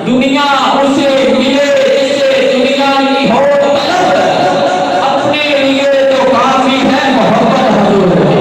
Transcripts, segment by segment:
दुनिया उसे मिले जिसे दुनिया की हो तलब, अपने लिए तो काफी है मोहब्बत हजूर की।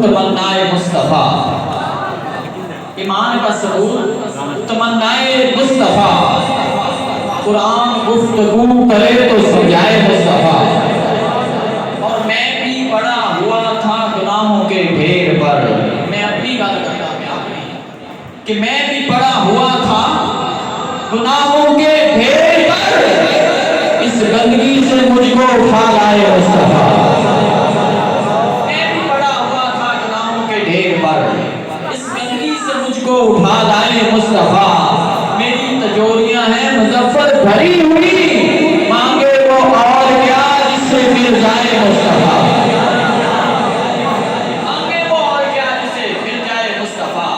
तमन्नाए मुस्तफा, ईमान का सबूत तमन्नाए मुस्तफा, कुरान गुफ्तगू करे तो समझाए मुस्तफा। और मैं भी बड़ा हुआ था गुनाहों के ढेर पर, मैं अपनी बात करता हूं अपनी, कि मैं भी बड़ा हुआ था गुनाहों के ढेर पर, इस गंदगी से मुझको उठा लाए मुस्तफा। इस गंदगी से मुझको उठा लाए मुस्तफा। मेरी तजोरियां हैं मुजफ्फर भरी हुई, मांगे वो और क्या जिससे मिल जाए मुस्तफा। मांगे वो और क्या जिससे मिल जाए मुस्तफा।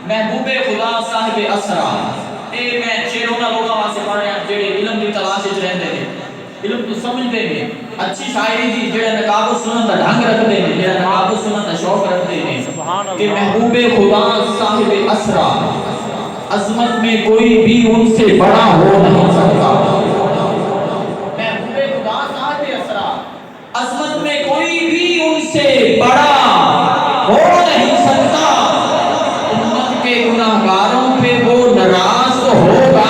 महबूबे खुदा साहिब असरा, ए मैं शेरों लोगों वास्ते पढ़ रहा जेड़े इल्म दी तलाश विच रहंदे ने, इल्म तो समझदे ने, अच्छी शायरी दी जेड़ा नकाब सुनन दा ढंग रखदे ने, जेड़ा नकाब सुनन दा शौक रखदे ने, कि महबूबे खुदा साहिब असरा, अजमत में कोई भी उनसे बड़ा हो नहीं सकता। महबूबे खुदा साहिब असरा, अजमत में कोई भी उनसे बड़ा हो नहीं सकता। उम्मत के गुनाहगारों पे वो नाराज तो होगा,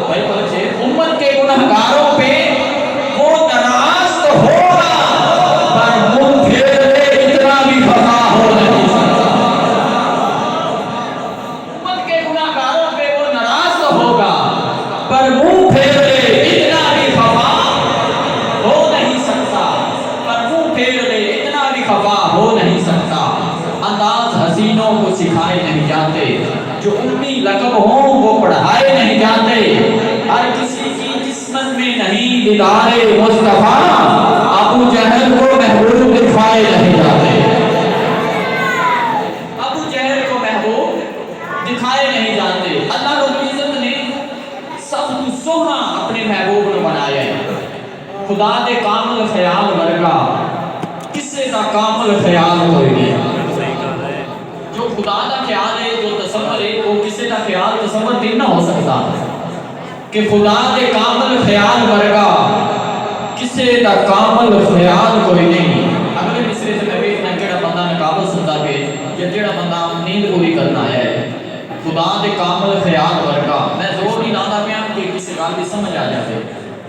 भाई बच्चे, उम्मत के गुनाहगारों पे वो नाराज तो होगा, पर मुंह फेर ले इतना भी खफा हो नहीं सकता। उम्मत के गुनाहगारों पे वो नाराज तो होगा, पर मुंह फेर ले इतना भी खफा हो नहीं सकता। पर मुंह फेर ले इतना भी खफा हो नहीं सकता। अंदाज हसीनों को सिखाए नहीं जाते, जो उम्मी लकब हो वो पढ़ाए नहीं जाते। हर किसी की किस्मत में नहीं दीदारे मुस्तफा, अबू जहल को महबूब दिखाए नहीं जाते। अबू जहल को महबूब दिखाए नहीं जाते। अल्लाह रब्बुल इज्जत ने सब सोना अपने महबूब को बनाया है। खुदा दे कामिल ख्याल वर्गा किसे दा कामिल ख्याल कोई नहीं। जो खुदा का ख्याल है, जो तसव्वुर है, वो किसी का ख्याल तसव्वुर भी ना हो सकता कि खुदा दे कामिल ख्याल वर्गा किसे दा कामिल ख्याल कोई नहीं। अगले मिसरे से मैं देखना केड़ा बंदा नकाबत सुनता पे या जेड़ा बंदा नींद पूरी करना है, खुदा दे कामिल ख्याल वर्गा। मैं जोर नहीं लाता पिया कि किसी गल की समझ आ जाए,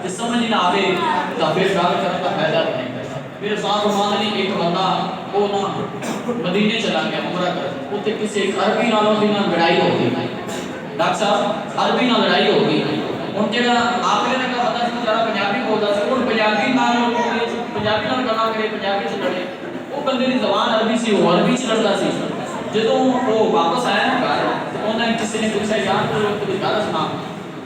कि समझ ना आवे तो फिर गल करने का फायदा नहीं। मेरे साथ मानी एक बंदा वो ना मदीने चला गया उमरा कर, उत्ते किसी अरबी नालों दी ना लड़ाई हो गई। डॉक्टर साहब अरबी नाल लड़ाई हो गई। हुण जेड़ा आखिर ने कहा बंदा जरा पंजाबी बोलदा सी, हुण पंजाबी नाल गल्लां करे, पंजाबी च लड़े। वो बंदे दी ज़बान अरबी सी, वो अरबी च लड़दा सी। जदों वो वापस आया ना घर, उन्हें किसी ने पूछा यार तू कोई गल सुना।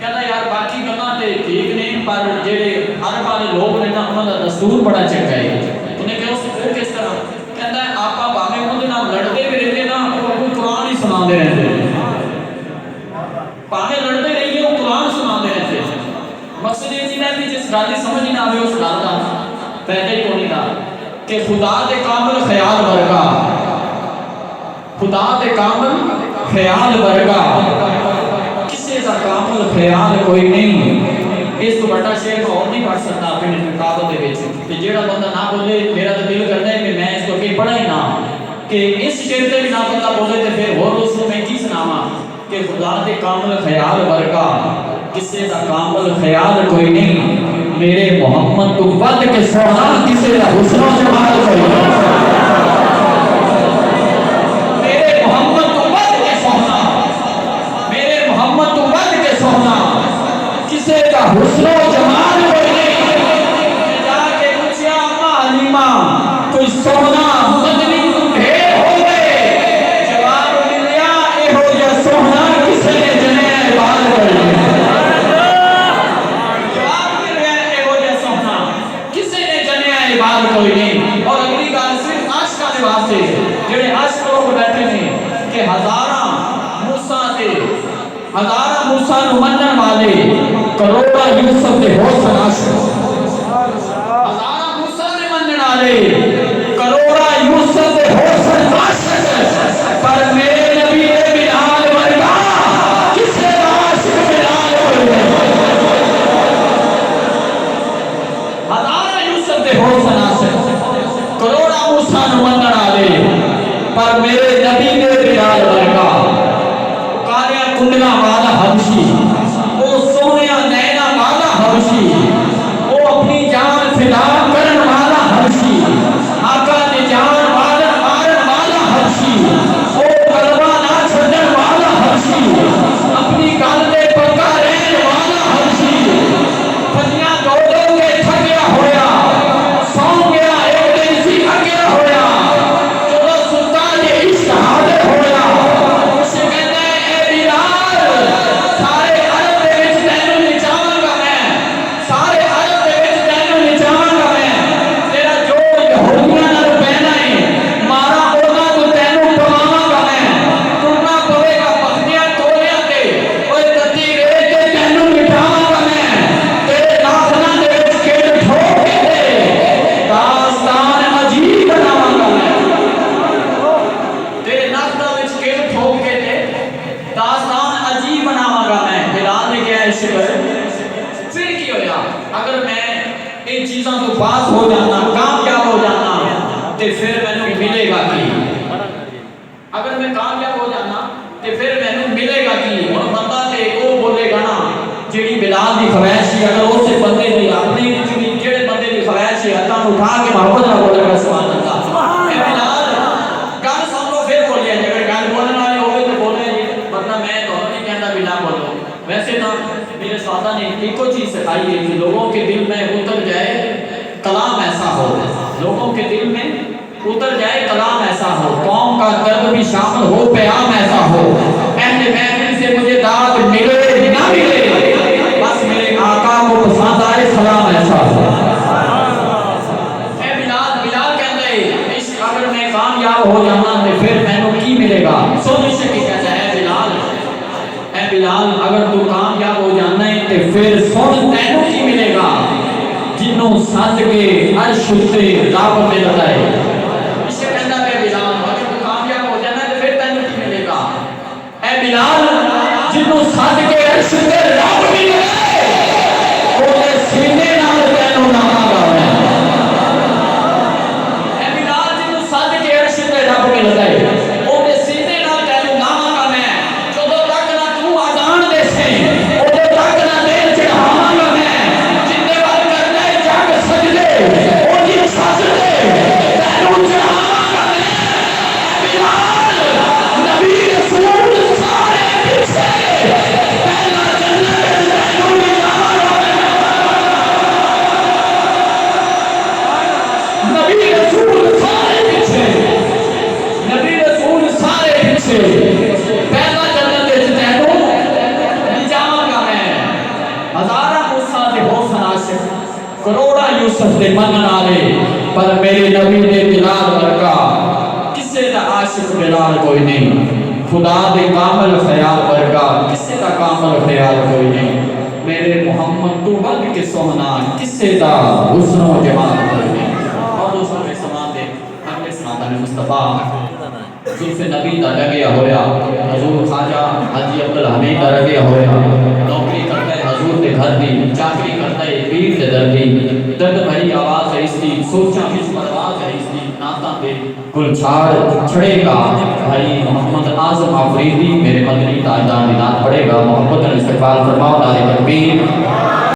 कहता यार बाकी गल्लां ते ठीक ने, पर जेड़े अरब वाले लोग ने ना उन्हां दा दस्तूर बड़ा चंगा है। उन्हें कहा वो किस तरह? कहता है आपा भावें उहदे नाल लड़दे भी रहंदे ना, वो कुरान ही सुनांदे रहंदे। भावें लड़दे रहिए वो कुरान सुनांदे रहंदे। मकसद ये सीधा भी जिस गल की समझ ना आवे उस गल दा फायदा ही कोई ना, कि खुदा दे कामिल ख्याल वर्गा, खुदा दे कामिल ख्याल वर्गा किसी का कामिल ख्याल कोई नहीं। इस तो बड़ा शेर और नहीं पढ़ सकता अपने किताबों के विच कि जेड़ा बंदा ना बोले मेरा तो दिल करता है कि मैं इसको कहीं पढ़ा ही ना, कि इस शेर से भी ना बंदा बोले तो फिर होर उसको मैं की सुनावा कि खुदा दे कामिल ख्याल वर्गा किसी का कामिल ख्याल कोई नहीं। मेरे मोहम्मद को वद के सोना किसी का हुस्न जमाल कोई नहीं। मेरे मोहम्मद को वद के सोना, मेरे मोहम्मद को वद के सोना किसी का हुस्न जमाल कोई नहीं। जाके पूछया अम्मा हलीमा कोई सोना मदनी तू ढेर हो गए, जवाब मिलया एहो या सोना किसी ने जने बाल कोई हजारा मूसा नूं मनण वाले करोड़ा यूसुफ दे हुस्न आशिक हजारा मूसा ने मनण वाले करोड़ा यूसुफ दे हुस्न आशिक पर मेरे नबी दे बिलाल वर्गा किसे दा आशिक बिलाल होए हजारा यूसुफ दे हुस्न आशिक करोड़ा मूसा नूं मनण वाले पर मेरे नबी दे बिलाल वर्गा कालिया कुंडला वाला हबशी वो सोनिया नैना वाला हबशी वो अपनी जान फिदा करन वाला हबशी आका ने जान मारन वाला हबशी वो कलमा ना छड्डन वाला हबशी अपनी गल ते पक्का रहन वाला हबशी फतियां दो के थकिया होया सौ गया एक दिन सी अगिया होया जो सुल्तान दे इश्क हाजिर होया उसे कहंदा ए बिलाल सारे अरब दे विच तैनूं निचावांगा मैं सारे अरब दे विच तैनूं निचावांगा मैं तेरा जो यहूदियां नाल पैना है मारा ओना तो तैनूं पवावांगा मैं टुरना पवेगा पखड़ियां तोलियां ते ओए तत्ती रेत ते तैनूं मिटावांगा मैं तेरे नाखना दे विच किल ठोक के ते दास्तान अजीब बनावांगा मैं तेरे नाखना विच किल ठोक के ते दास्तान अजीब बनावांगा मैं बिलाल ने कहा शिकर फिर की होया अगर मैं इन चीज़ों तो पास हो जाना कामयाब हो जाना ते फिर मैनू मिलेगा की अगर मैं कामयाब हो जाना ते फिर मैनू मिलेगा की हुण बंदा ते वो बोलेगा ना जेड़ी बिलाल दी ख्वाहिश सी अगर उस बंदे दी अपनी जेड़े बंदे दी ख्वाहिश सी हत्थां उठा के मोहब्बत नाल बोलेगा सुभान अल्लाह ए बिलाल गल सुन लो फिर बोलिए अगर गल बोलने वाली होवे तो बोले वरना मैं तो नहीं कहता बिना बोलो वैसे तो मेरे सादा ने एको चीज सिखाई है कि लोगों के दिल में उतर जाए कलाम ऐसा हो लोगों के दिल में उतर जाए कलाम ऐसा हो कौम का दर्द भी शामिल हो प्याम ऐसा हो अहले महफिल से मुझे दाद मिले ना मिले बस मेरे आका को पसंद आए सलाम ऐसा हो ए बिलाल कहते इश्क अगर मैं कामयाब हो जाना तो फिर मैनू की मिलेगा सुन इश्क की कहता है बिलाल अगर तू कामयाब हो जाना है तो फिर सुन तैनू की मिलेगा जिन्हों सद के अर्श उत्ते रब मिलदा है इसे कहंदा है बिलाल अगर तू कामयाब हो जाना है तो फिर तैनू की मिलेगा ए बिलाल जिन्हों सद के अर्श उत्ते रब मिलदा है ओदे सीने नाल तैनू लावांगा मैं ए बिलाल जिन्हों सद के अर्श उत्ते रब मिलदा है करोड़ा यूसुफ दे मनन वाले पर मेरे नबी दे बिलाल वर्गा किसे दा आशिक बिलाल कोई नहीं खुदा दे कामल ख्याल वर्गा किसे दा कामल ख्याल कोई नहीं मेरे मोहम्मद तू बन के सोहना किसे दा हुस्न व जमाल कोई नहीं और दोस्तों में समान दे हमने सादा ने मुस्तफा जुल्फ नबी दा लगे होया हजूर खाजा हाजी अब्दुल हमीद दा लगे होया नौकरी करता है हजूर दे घर दी चाकरी करता है पीर दे दर दी दर्द भरी आवाज है इसकी सोचा विच परवाज है इसकी नाता पे गुलछाड़ छड़ेगा भाई मोहम्मद आजम अफरीदी मेरे मदनी ताजदार दी नात पढ़ेगा मोहब्बत इस्तकबाल फरमाओ नारे तकबीर